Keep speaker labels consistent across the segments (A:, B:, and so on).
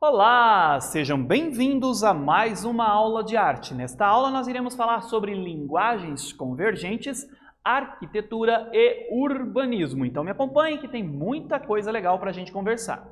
A: Olá, sejam bem-vindos a mais uma aula de arte. Nesta aula nós iremos falar sobre linguagens convergentes, arquitetura e urbanismo. Então me acompanhe que tem muita coisa legal para a gente conversar.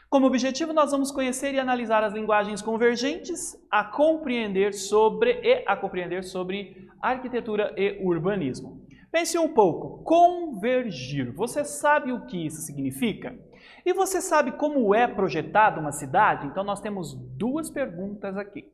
A: Como objetivo nós vamos conhecer e analisar as linguagens convergentes, a compreender sobre arquitetura e urbanismo. Pense um pouco, convergir. Você sabe o que isso significa? E você sabe como é projetada uma cidade? Então nós temos duas perguntas aqui.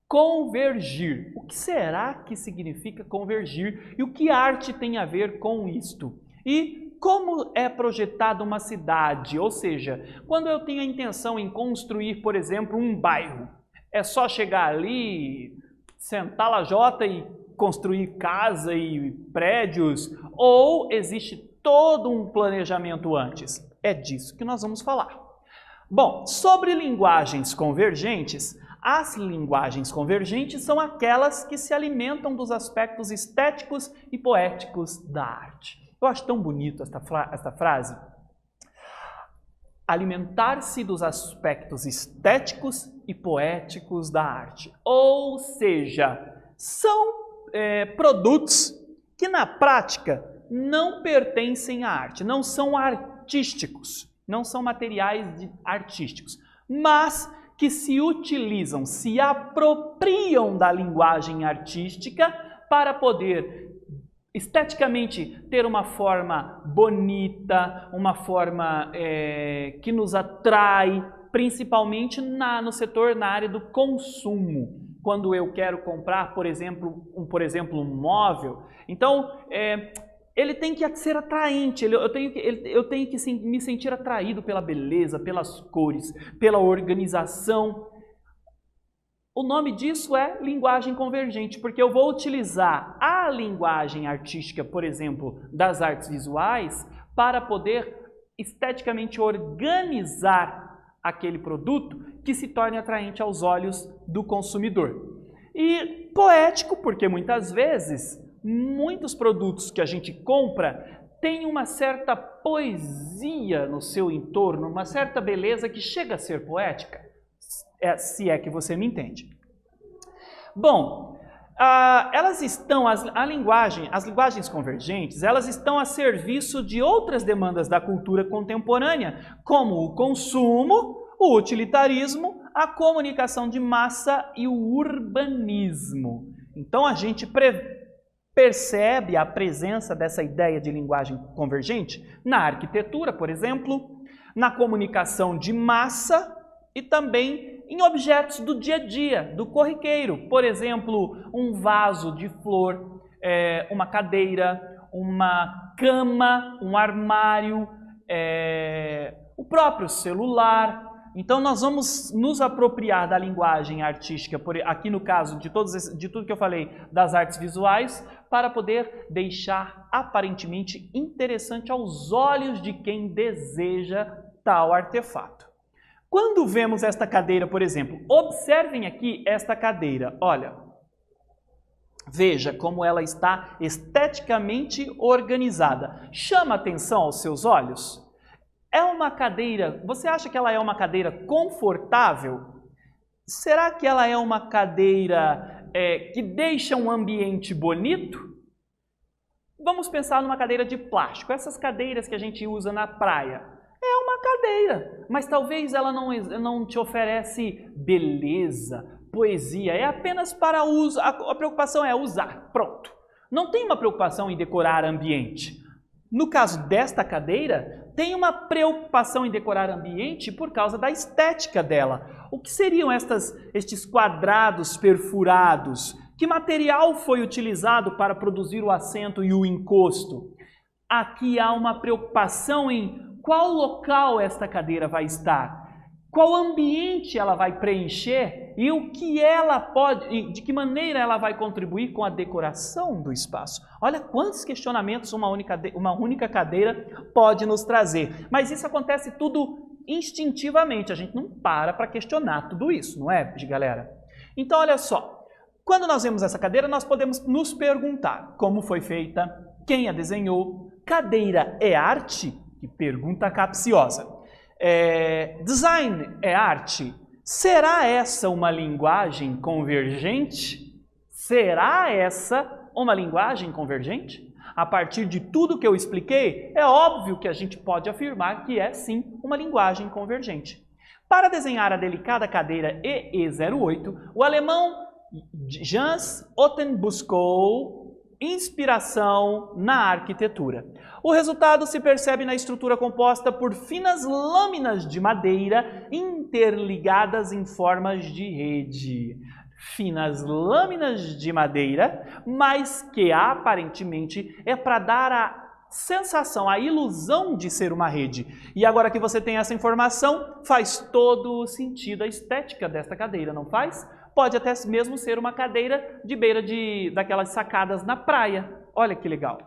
A: Convergir. O que será que significa convergir? E o que a arte tem a ver com isto? E como é projetada uma cidade? Ou seja, quando eu tenho a intenção em construir, por exemplo, um bairro, é só chegar ali, sentar lajota e construir casa e prédios? Ou existe todo um planejamento antes? É disso que nós vamos falar. Bom, sobre linguagens convergentes, as linguagens convergentes são aquelas que se alimentam dos aspectos estéticos e poéticos da arte. Eu acho tão bonito esta frase. Alimentar-se dos aspectos estéticos e poéticos da arte. Ou seja, são produtos que na prática não pertencem à arte, não são artísticos, não são materiais artísticos, mas que se utilizam, se apropriam da linguagem artística para poder esteticamente ter uma forma bonita, uma forma que nos atrai, principalmente na área do consumo. Quando eu quero comprar, por exemplo, um móvel, então ele tem que ser atraente, eu tenho que me sentir atraído pela beleza, pelas cores, pela organização. O nome disso é linguagem convergente, porque eu vou utilizar a linguagem artística, por exemplo, das artes visuais, para poder esteticamente organizar aquele produto que se torne atraente aos olhos do consumidor. E poético, porque muitas vezes muitos produtos que a gente compra têm uma certa poesia no seu entorno, uma certa beleza que chega a ser poética, se é que você me entende. Bom, as linguagens convergentes, elas estão a serviço de outras demandas da cultura contemporânea, como o consumo, o utilitarismo, a comunicação de massa e o urbanismo. Então a gente percebe a presença dessa ideia de linguagem convergente na arquitetura, por exemplo, na comunicação de massa e também em objetos do dia a dia, do corriqueiro. Por exemplo, um vaso de flor, uma cadeira, uma cama, um armário, o próprio celular. Então nós vamos nos apropriar da linguagem artística, aqui no caso de tudo que eu falei das artes visuais, para poder deixar aparentemente interessante aos olhos de quem deseja tal artefato. Quando vemos esta cadeira, por exemplo, observem aqui esta cadeira, olha, veja como ela está esteticamente organizada. Chama atenção aos seus olhos? É uma cadeira, você acha que ela é uma cadeira confortável? Será que ela é uma cadeira que deixa um ambiente bonito? Vamos pensar numa cadeira de plástico, essas cadeiras que a gente usa na praia. É uma cadeira, mas talvez ela não te oferece beleza, poesia, é apenas para uso, a preocupação é usar, pronto. Não tem uma preocupação em decorar ambiente. No caso desta cadeira, tem uma preocupação em decorar ambiente por causa da estética dela. O que seriam estes quadrados perfurados? Que material foi utilizado para produzir o assento e o encosto? Aqui há uma preocupação em qual local esta cadeira vai estar, qual ambiente ela vai preencher e o que ela pode, de que maneira ela vai contribuir com a decoração do espaço. Olha quantos questionamentos uma única cadeira pode nos trazer. Mas isso acontece tudo instintivamente, a gente não para questionar tudo isso, não é, galera? Então olha só, quando nós vemos essa cadeira, nós podemos nos perguntar como foi feita, quem a desenhou, cadeira é arte? Que pergunta capciosa. Design é arte? Será essa uma linguagem convergente? Será essa uma linguagem convergente? A partir de tudo que eu expliquei, é óbvio que a gente pode afirmar que é sim uma linguagem convergente. Para desenhar a delicada cadeira EE08, o alemão Jans Otten buscou inspiração na arquitetura. O resultado se percebe na estrutura composta por finas lâminas de madeira interligadas em formas de rede. Finas lâminas de madeira, mas que aparentemente é para dar a sensação, a ilusão de ser uma rede. E agora que você tem essa informação, faz todo o sentido a estética desta cadeira, não faz? Pode até mesmo ser uma cadeira de beira daquelas sacadas na praia. Olha que legal.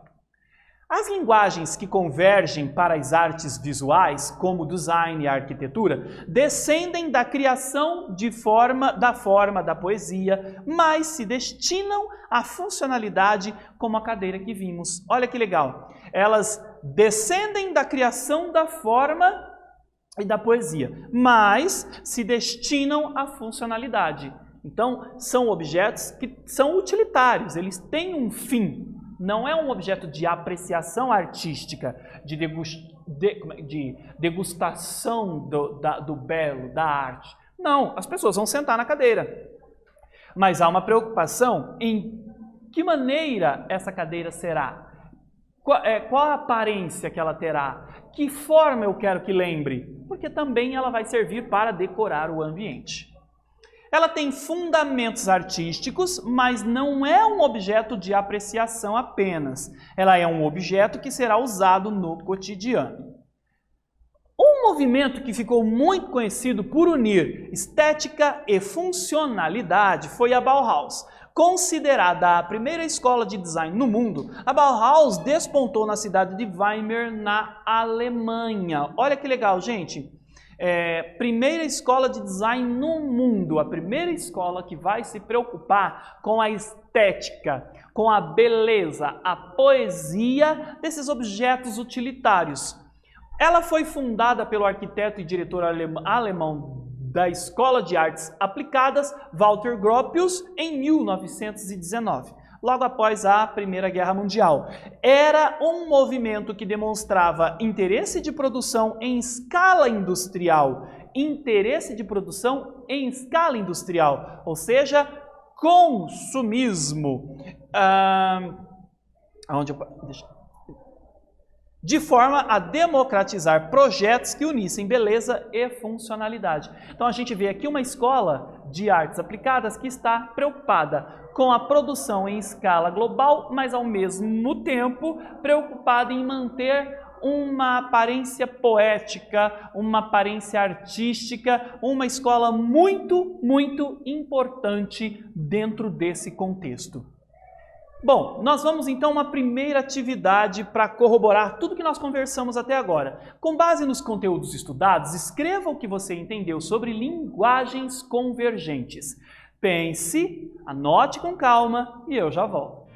A: As linguagens que convergem para as artes visuais, como o design e a arquitetura, descendem da criação da forma da poesia, mas se destinam à funcionalidade como a cadeira que vimos. Olha que legal. Elas descendem da criação da forma e da poesia, mas se destinam à funcionalidade. Então, são objetos que são utilitários, eles têm um fim. Não é um objeto de apreciação artística, de degustação do belo, da arte. Não, as pessoas vão sentar na cadeira. Mas há uma preocupação em que maneira essa cadeira será. Qual a aparência que ela terá? Que forma eu quero que lembre? Porque também ela vai servir para decorar o ambiente. Ela tem fundamentos artísticos, mas não é um objeto de apreciação apenas. Ela é um objeto que será usado no cotidiano. Um movimento que ficou muito conhecido por unir estética e funcionalidade foi a Bauhaus. Considerada a primeira escola de design no mundo, a Bauhaus despontou na cidade de Weimar, na Alemanha. Olha que legal, gente! Primeira escola de design no mundo, a primeira escola que vai se preocupar com a estética, com a beleza, a poesia desses objetos utilitários. Ela foi fundada pelo arquiteto e diretor alemão da Escola de Artes Aplicadas, Walter Gropius, em 1919. Logo após a Primeira Guerra Mundial. Era um movimento que demonstrava interesse de produção em escala industrial. Interesse de produção em escala industrial, ou seja, consumismo. De forma a democratizar projetos que unissem beleza e funcionalidade. Então a gente vê aqui uma escola de artes aplicadas que está preocupada com a produção em escala global, mas ao mesmo tempo preocupada em manter uma aparência poética, uma aparência artística, uma escola muito, muito importante dentro desse contexto. Bom, nós vamos então a uma primeira atividade para corroborar tudo que nós conversamos até agora. Com base nos conteúdos estudados, escreva o que você entendeu sobre linguagens convergentes. Pense, anote com calma e eu já volto.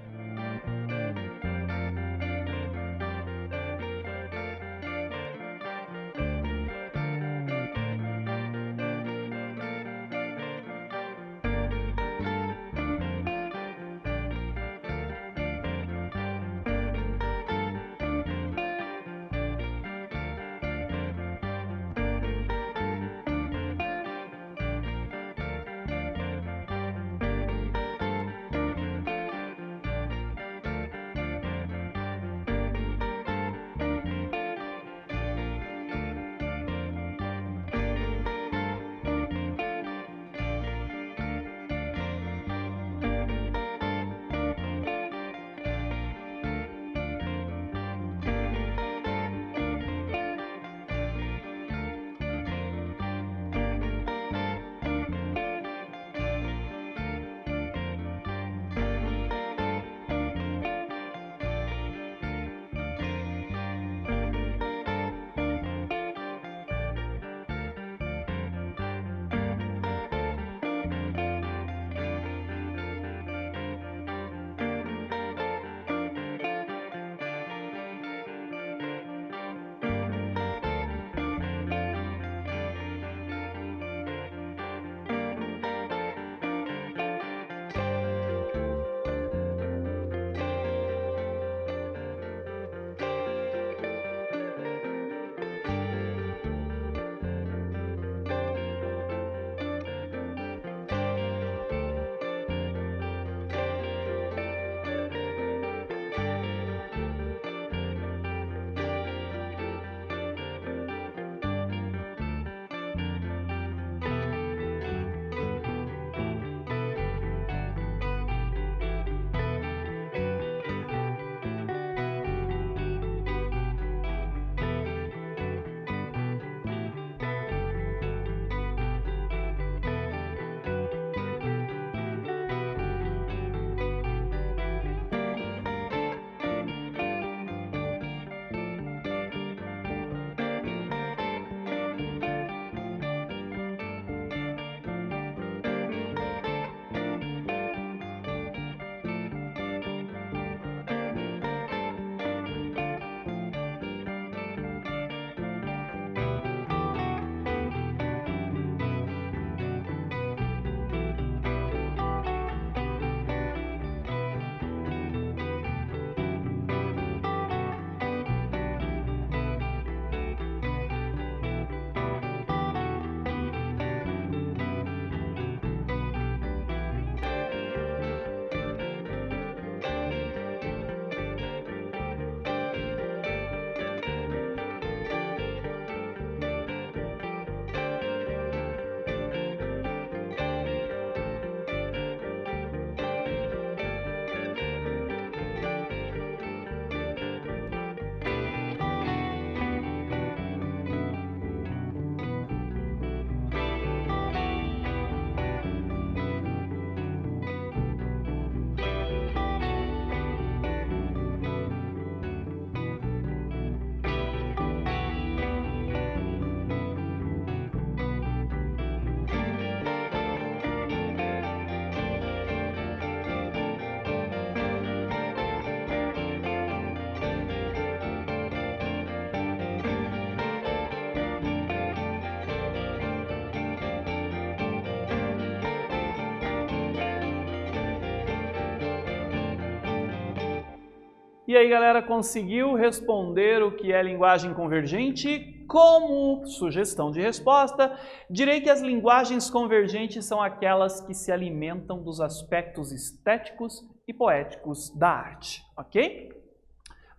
A: E aí, galera, conseguiu responder o que é linguagem convergente? Como sugestão de resposta, direi que as linguagens convergentes são aquelas que se alimentam dos aspectos estéticos e poéticos da arte, ok?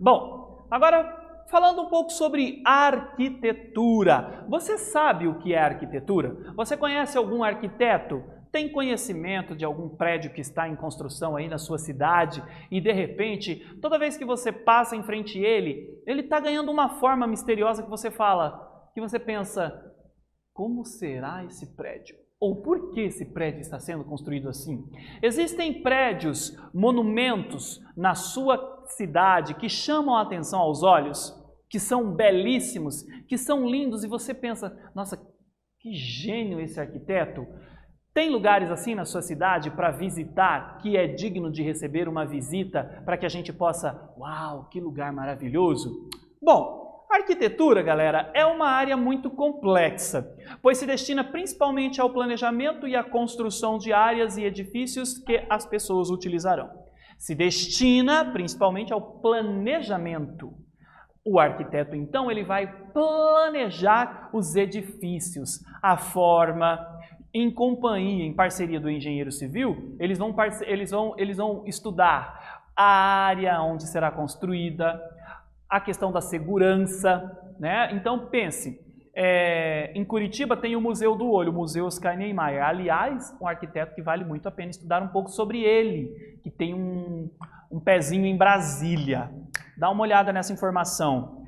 A: Bom, agora falando um pouco sobre arquitetura. Você sabe o que é arquitetura? Você conhece algum arquiteto? Tem conhecimento de algum prédio que está em construção aí na sua cidade e, de repente, toda vez que você passa em frente a ele está ganhando uma forma misteriosa que você fala, que você pensa, como será esse prédio? Ou por que esse prédio está sendo construído assim? Existem prédios, monumentos na sua cidade que chamam a atenção aos olhos, que são belíssimos, que são lindos e você pensa, nossa, que gênio esse arquiteto! Tem lugares assim na sua cidade para visitar que é digno de receber uma visita para que a gente possa, uau, que lugar maravilhoso? Bom, a arquitetura, galera, é uma área muito complexa, pois se destina principalmente ao planejamento e à construção de áreas e edifícios que as pessoas utilizarão. Se destina principalmente ao planejamento. O arquiteto, então, ele vai planejar os edifícios, a forma, em companhia, em parceria do engenheiro civil, eles vão estudar a área onde será construída, a questão da segurança, né? Então pense, em Curitiba tem o Museu do Olho, o Museu Oscar Niemeyer. Aliás, um arquiteto que vale muito a pena estudar um pouco sobre ele, que tem um pezinho em Brasília. Dá uma olhada nessa informação.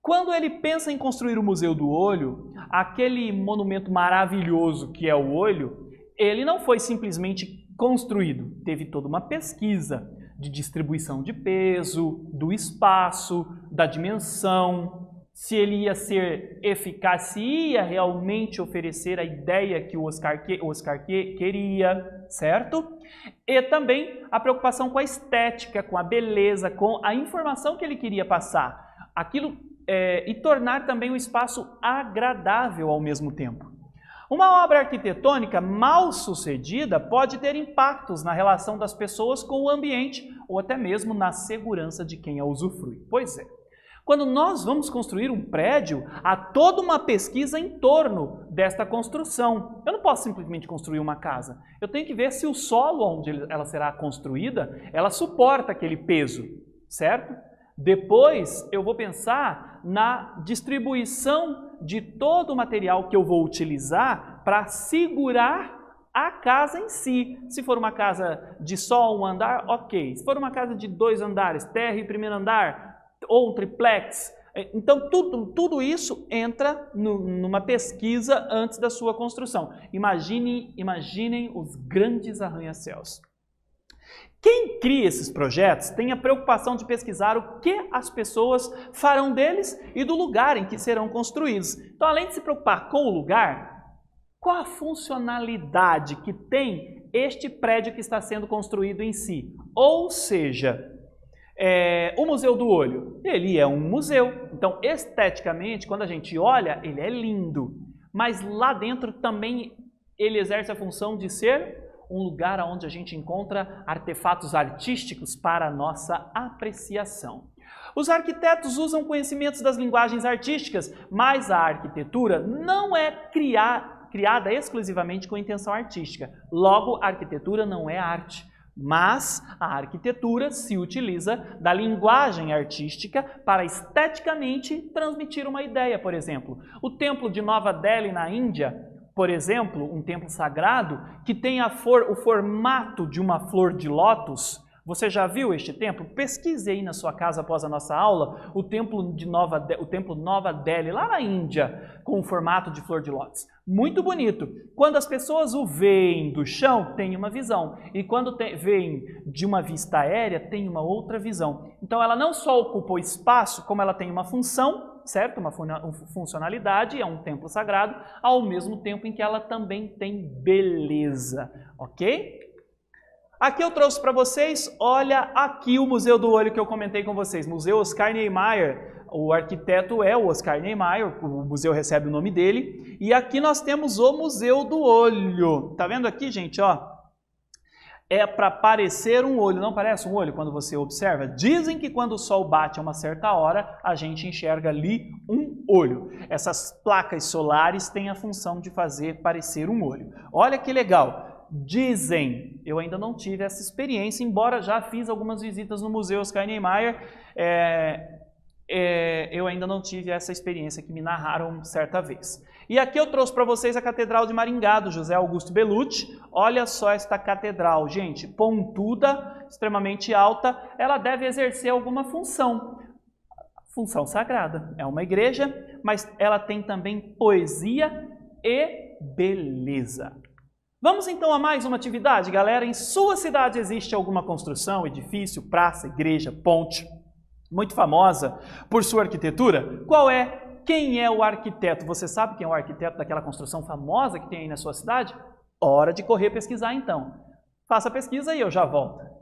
A: Quando ele pensa em construir o Museu do Olho, aquele monumento maravilhoso que é o olho, ele não foi simplesmente construído. Teve toda uma pesquisa de distribuição de peso, do espaço, da dimensão, se ele ia ser eficaz, se ia realmente oferecer a ideia que o Oscar queria, certo? E também a preocupação com a estética, com a beleza, com a informação que ele queria passar. E tornar também o espaço agradável ao mesmo tempo. Uma obra arquitetônica mal sucedida pode ter impactos na relação das pessoas com o ambiente ou até mesmo na segurança de quem a usufrui. Pois é. Quando nós vamos construir um prédio, há toda uma pesquisa em torno desta construção. Eu não posso simplesmente construir uma casa. Eu tenho que ver se o solo onde ela será construída, ela suporta aquele peso, certo? Depois eu vou pensar na distribuição de todo o material que eu vou utilizar para segurar a casa em si. Se for uma casa de só um andar, ok. Se for uma casa de 2 andares, térreo e primeiro andar, ou um triplex, então tudo isso entra numa pesquisa antes da sua construção. Imaginem os grandes arranha-céus. Quem cria esses projetos tem a preocupação de pesquisar o que as pessoas farão deles e do lugar em que serão construídos. Então, além de se preocupar com o lugar, qual a funcionalidade que tem este prédio que está sendo construído em si? Ou seja, o Museu do Olho, ele é um museu. Então, esteticamente, quando a gente olha, ele é lindo. Mas lá dentro também ele exerce a função de ser um lugar onde a gente encontra artefatos artísticos para a nossa apreciação. Os arquitetos usam conhecimentos das linguagens artísticas, mas a arquitetura não é criada exclusivamente com intenção artística. Logo, a arquitetura não é arte, mas a arquitetura se utiliza da linguagem artística para esteticamente transmitir uma ideia, por exemplo. O Templo de Nova Delhi, na Índia, por exemplo, um templo sagrado que tem o formato de uma flor de lótus. Você já viu este templo? Pesquise aí na sua casa após a nossa aula o templo Nova Delhi, lá na Índia, com o formato de flor de lótus. Muito bonito. Quando as pessoas o veem do chão, tem uma visão. E quando veem de uma vista aérea, tem uma outra visão. Então ela não só ocupa o espaço, como ela tem uma função, certo? Uma funcionalidade, é um templo sagrado, ao mesmo tempo em que ela também tem beleza, ok? Aqui eu trouxe para vocês, olha aqui o Museu do Olho que eu comentei com vocês, Museu Oscar Niemeyer. O arquiteto é o Oscar Niemeyer, o museu recebe o nome dele, e aqui nós temos o Museu do Olho. Tá vendo aqui, gente, ó? é para parecer um olho. Não parece um olho quando você observa? Dizem que quando o sol bate a uma certa hora, a gente enxerga ali um olho. Essas placas solares têm a função de fazer parecer um olho. Olha que legal. Dizem, eu ainda não tive essa experiência, embora já fiz algumas visitas no Museu Oscar Niemeyer, eu ainda não tive essa experiência que me narraram certa vez. E aqui eu trouxe para vocês a Catedral de Maringá, do José Augusto Bellucci. Olha só esta catedral, gente, pontuda, extremamente alta, ela deve exercer alguma função. Função sagrada. É uma igreja, mas ela tem também poesia e beleza. Vamos então a mais uma atividade, galera. Em sua cidade existe alguma construção, edifício, praça, igreja, ponte, muito famosa por sua arquitetura? Qual é? Quem é o arquiteto? Você sabe quem é o arquiteto daquela construção famosa que tem aí na sua cidade? Hora de correr pesquisar então. Faça a pesquisa e eu já volto.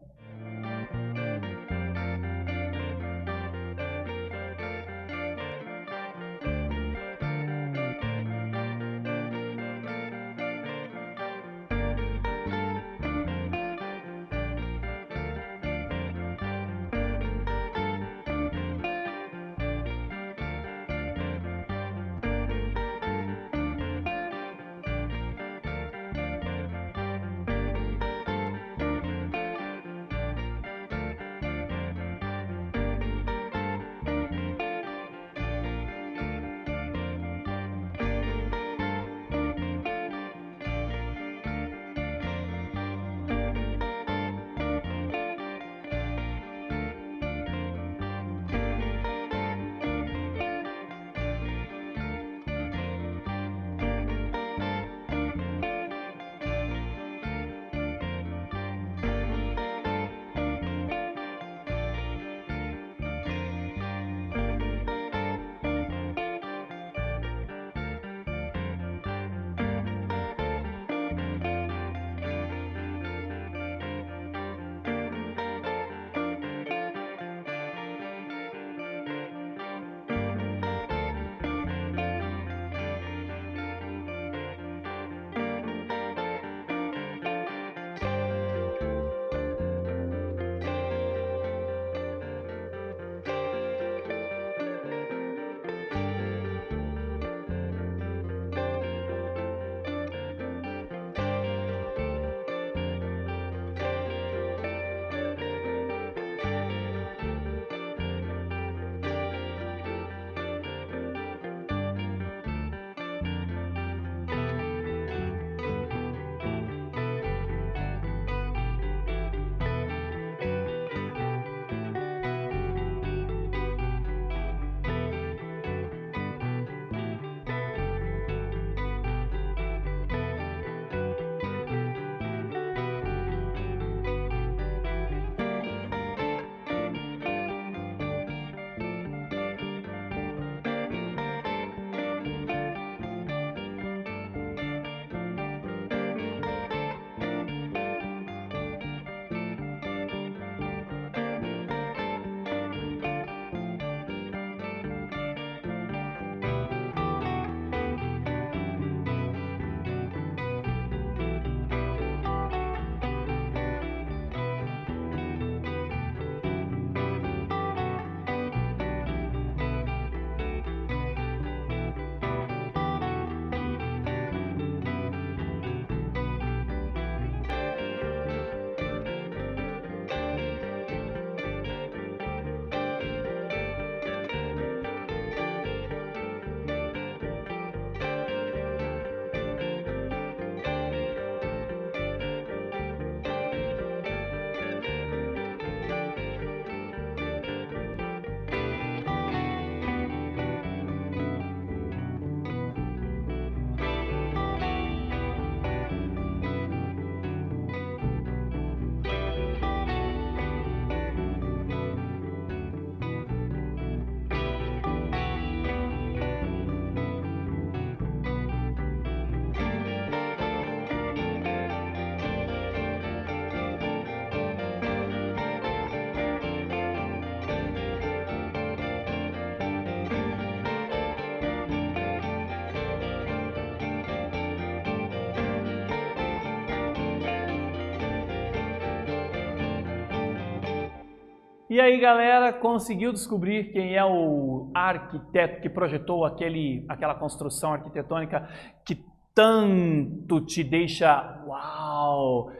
A: E aí, galera, conseguiu descobrir quem é o arquiteto que projetou aquela construção arquitetônica que tanto te deixa, uau,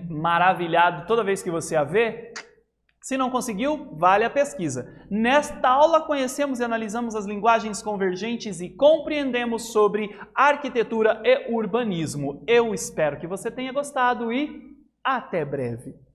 A: maravilhado toda vez que você a vê? Se não conseguiu, vale a pesquisa. Nesta aula conhecemos e analisamos as linguagens convergentes e compreendemos sobre arquitetura e urbanismo. Eu espero que você tenha gostado e até breve.